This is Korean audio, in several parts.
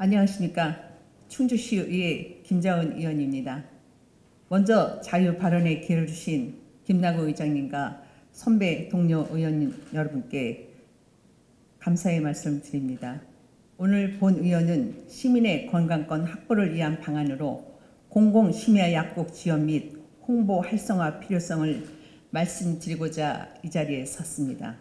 안녕하십니까. 충주시의회 김자은 의원입니다. 먼저 자유 발언의 기회를 주신 김남우 의장님과 선배 동료 의원 여러분께 감사의 말씀 드립니다. 오늘 본 의원은 시민의 건강권 확보를 위한 방안으로 공공심야 약국 지원 및 홍보 활성화 필요성을 말씀드리고자 이 자리에 섰습니다.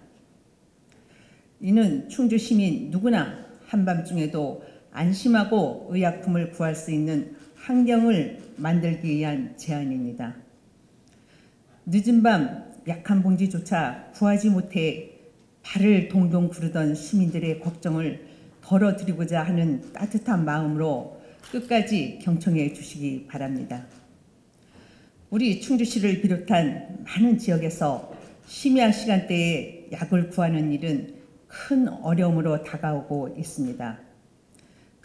이는 충주 시민 누구나 한밤중에도 안심하고 의약품을 구할 수 있는 환경을 만들기 위한 제안입니다. 늦은 밤 약한 봉지조차 구하지 못해 발을 동동 구르던 시민들의 걱정을 덜어드리고자 하는 따뜻한 마음으로 끝까지 경청해 주시기 바랍니다. 우리 충주시를 비롯한 많은 지역에서 심야 시간대에 약을 구하는 일은 큰 어려움으로 다가오고 있습니다.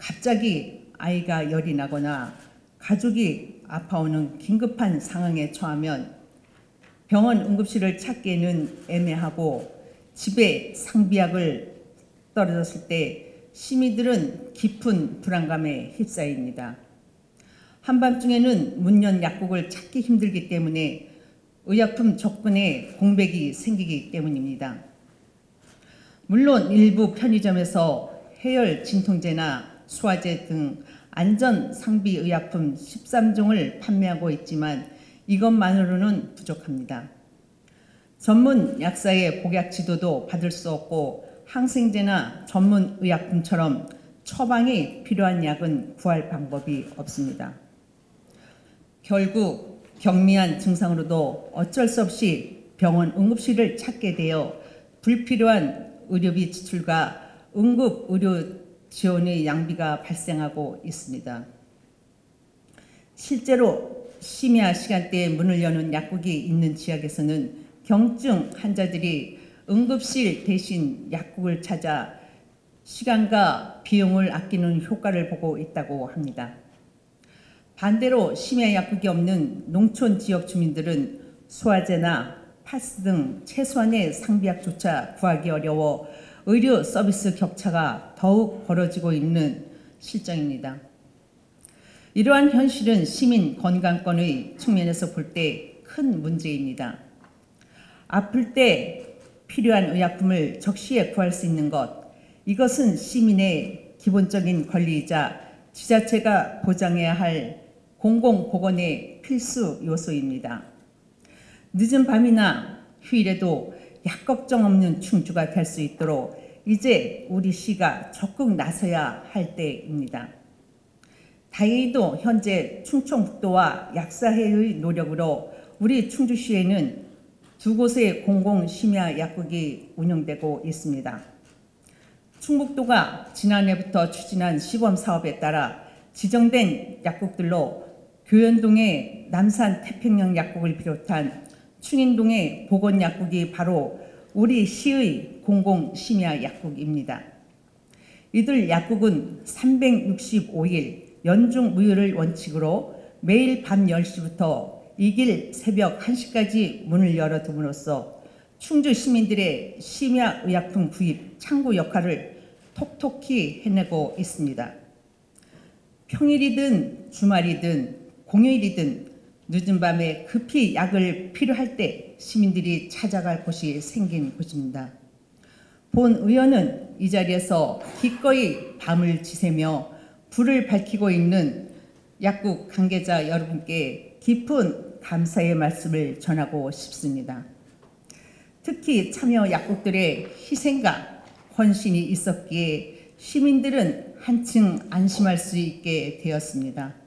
갑자기 아이가 열이 나거나 가족이 아파오는 긴급한 상황에 처하면 병원 응급실을 찾기에는 애매하고 집에 상비약을 떨어졌을 때 시민들은 깊은 불안감에 휩싸입니다. 한밤중에는 문연 약국을 찾기 힘들기 때문에 의약품 접근에 공백이 생기기 때문입니다. 물론 일부 편의점에서 해열 진통제나 소화제 등 안전 상비 의약품 13종을 판매하고 있지만 이것만으로는 부족합니다. 전문 약사의 복약 지도도 받을 수 없고 항생제나 전문 의약품처럼 처방이 필요한 약은 구할 방법이 없습니다. 결국 경미한 증상으로도 어쩔 수 없이 병원 응급실을 찾게 되어 불필요한 의료비 지출과 응급 의료 지원의 양비가 발생하고 있습니다. 실제로 심야 시간대에 문을 여는 약국이 있는 지역에서는 경증 환자들이 응급실 대신 약국을 찾아 시간과 비용을 아끼는 효과를 보고 있다고 합니다. 반대로 심야 약국이 없는 농촌 지역 주민들은 소화제나 파스 등 최소한의 상비약조차 구하기 어려워 의료 서비스 격차가 더욱 벌어지고 있는 실정입니다. 이러한 현실은 시민 건강권의 측면에서 볼 때 큰 문제입니다. 아플 때 필요한 의약품을 적시에 구할 수 있는 것, 이것은 시민의 기본적인 권리이자 지자체가 보장해야 할 공공보건의 필수 요소입니다. 늦은 밤이나 휴일에도 약 걱정 없는 충주가 될 수 있도록 이제 우리 시가 적극 나서야 할 때입니다. 다행히도 현재 충청북도와 약사회의 노력으로 우리 충주시에는 2곳의 공공심야 약국이 운영되고 있습니다. 충북도가 지난해부터 추진한 시범사업에 따라 지정된 약국들로 교연동의 남산 태평양 약국을 비롯한 충인동의 보건약국이 바로 우리 시의 공공심야 약국입니다. 이들 약국은 365일 연중 무휴를 원칙으로 매일 밤 10시부터 이길 새벽 1시까지 문을 열어둠으로써 충주 시민들의 심야 의약품 구입 창구 역할을 톡톡히 해내고 있습니다. 평일이든 주말이든 공휴일이든 늦은 밤에 급히 약을 필요할 때 시민들이 찾아갈 곳이 생긴 곳입니다. 본 의원은 이 자리에서 기꺼이 밤을 지새며 불을 밝히고 있는 약국 관계자 여러분께 깊은 감사의 말씀을 전하고 싶습니다. 특히 참여 약국들의 희생과 헌신이 있었기에 시민들은 한층 안심할 수 있게 되었습니다.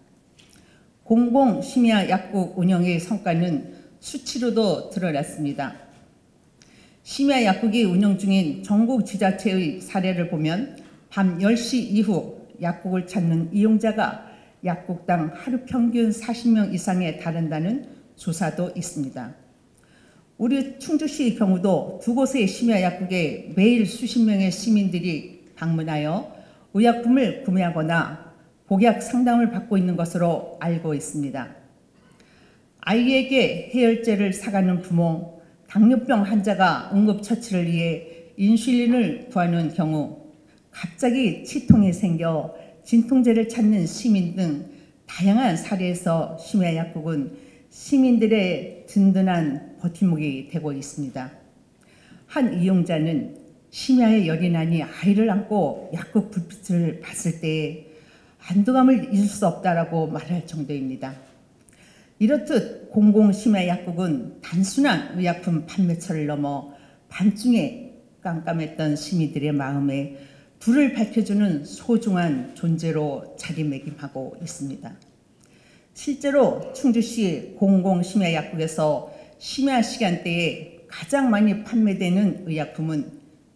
공공심야 약국 운영의 성과는 수치로도 드러났습니다. 심야 약국이 운영 중인 전국 지자체의 사례를 보면 밤 10시 이후 약국을 찾는 이용자가 약국당 하루 평균 40명 이상에 달한다는 조사도 있습니다. 우리 충주시의 경우도 2곳의 심야 약국에 매일 수십 명의 시민들이 방문하여 의약품을 구매하거나 복약 상담을 받고 있는 것으로 알고 있습니다. 아이에게 해열제를 사가는 부모, 당뇨병 환자가 응급처치를 위해 인슐린을 구하는 경우, 갑자기 치통이 생겨 진통제를 찾는 시민 등 다양한 사례에서 심야약국은 시민들의 든든한 버팀목이 되고 있습니다. 한 이용자는 심야에 열이 나니 아이를 안고 약국 불빛을 봤을 때 안도감을 잊을 수 없다라고 말할 정도입니다. 이렇듯 공공심야약국은 단순한 의약품 판매처를 넘어 밤중에 깜깜했던 시민들의 마음에 불을 밝혀주는 소중한 존재로 자리매김하고 있습니다. 실제로 충주시 공공심야약국에서 심야 시간대에 가장 많이 판매되는 의약품은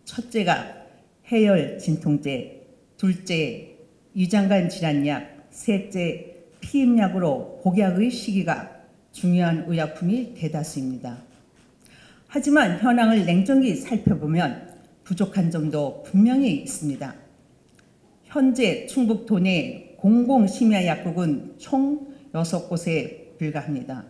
첫째가 해열 진통제, 둘째 위장관 질환약, 셋째 피임약으로 복약의 시기가 중요한 의약품이 대다수입니다. 하지만 현황을 냉정히 살펴보면 부족한 점도 분명히 있습니다. 현재 충북 도내 공공심야약국은 총 6곳에 불과합니다.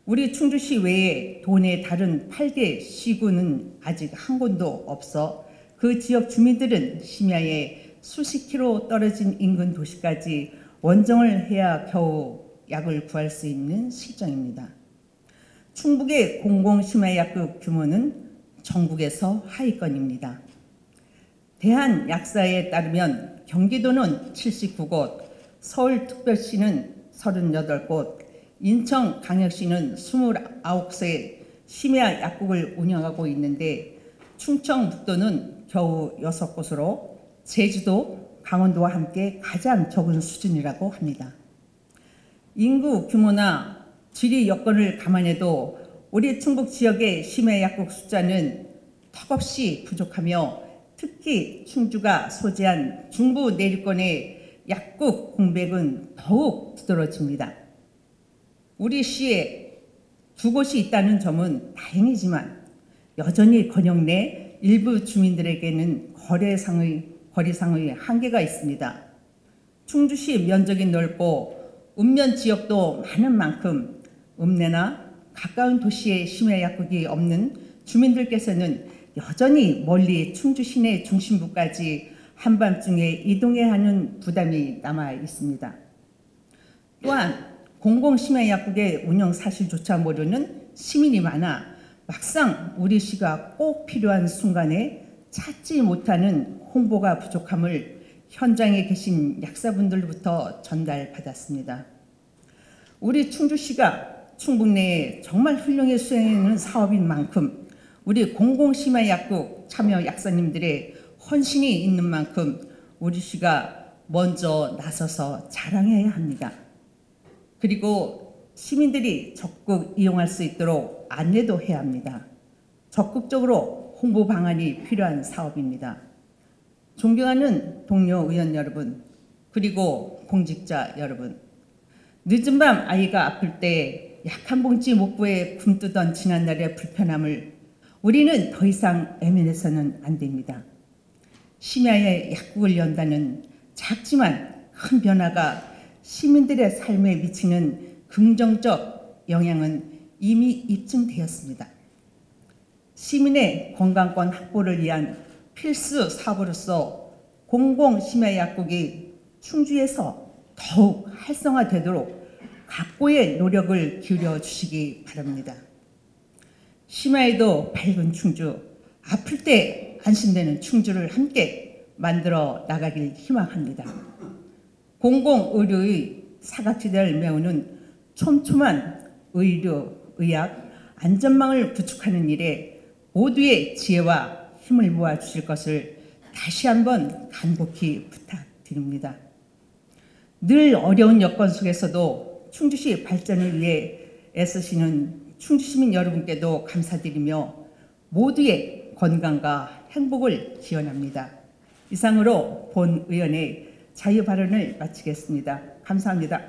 우리 충주시 외에 도내 다른 8개 시군은 아직 한 곳도 없어 그 지역 주민들은 심야에 수십 킬로 떨어진 인근 도시까지 원정을 해야 겨우 약을 구할 수 있는 실정입니다. 충북의 공공심야약국 규모는 전국에서 하위권입니다. 대한약사에 따르면 경기도는 79곳, 서울특별시는 38곳, 인천광역시는 29곳의 심야약국을 운영하고 있는데 충청북도는 겨우 6곳으로 제주도, 강원도와 함께 가장 적은 수준이라고 합니다. 인구 규모나 지리 여건을 감안해도 우리 충북 지역의 심야약국 숫자는 턱없이 부족하며 특히 충주가 소재한 중부 내륙권의 약국 공백은 더욱 두드러집니다. 우리 시에 2곳이 있다는 점은 다행이지만 여전히 권역 내 일부 주민들에게는 거리상의 한계가 있습니다. 충주시 면적이 넓고 읍면 지역도 많은 만큼 읍내나 가까운 도시에 심야약국이 없는 주민들께서는 여전히 멀리 충주 시내 중심부까지 한밤중에 이동해야 하는 부담이 남아 있습니다. 또한 공공심야약국의 운영 사실조차 모르는 시민이 많아 막상 우리 시가 꼭 필요한 순간에 찾지 못하는 홍보가 부족함을 현장에 계신 약사분들부터 전달받았습니다. 우리 충주시가 충북 내에 정말 훌륭히 수행하는 사업인 만큼 우리 공공심야약국 참여 약사님들의 헌신이 있는 만큼 우리 시가 먼저 나서서 자랑해야 합니다. 그리고 시민들이 적극 이용할 수 있도록 안내도 해야 합니다. 적극적으로 홍보 방안이 필요한 사업입니다. 존경하는 동료 의원 여러분, 그리고 공직자 여러분, 늦은 밤 아이가 아플 때 약 한 봉지 못 구해 굶뜨던 지난날의 불편함을 우리는 더 이상 애면해서는 안 됩니다. 심야에 약국을 연다는 작지만 큰 변화가 시민들의 삶에 미치는 긍정적 영향은 이미 입증되었습니다. 시민의 건강권 확보를 위한 필수 사업으로서 공공심야약국이 충주에서 더욱 활성화되도록 각고의 노력을 기울여 주시기 바랍니다. 심야에도 밝은 충주, 아플 때 안심되는 충주를 함께 만들어 나가길 희망합니다. 공공의료의 사각지대를 메우는 촘촘한 의료, 의학, 안전망을 구축하는 일에 모두의 지혜와 힘을 모아 주실 것을 다시 한번 간곡히 부탁드립니다. 늘 어려운 여건 속에서도 충주시 발전을 위해 애쓰시는 충주시민 여러분께도 감사드리며 모두의 건강과 행복을 기원합니다. 이상으로 본 의원의 자유 발언을 마치겠습니다. 감사합니다.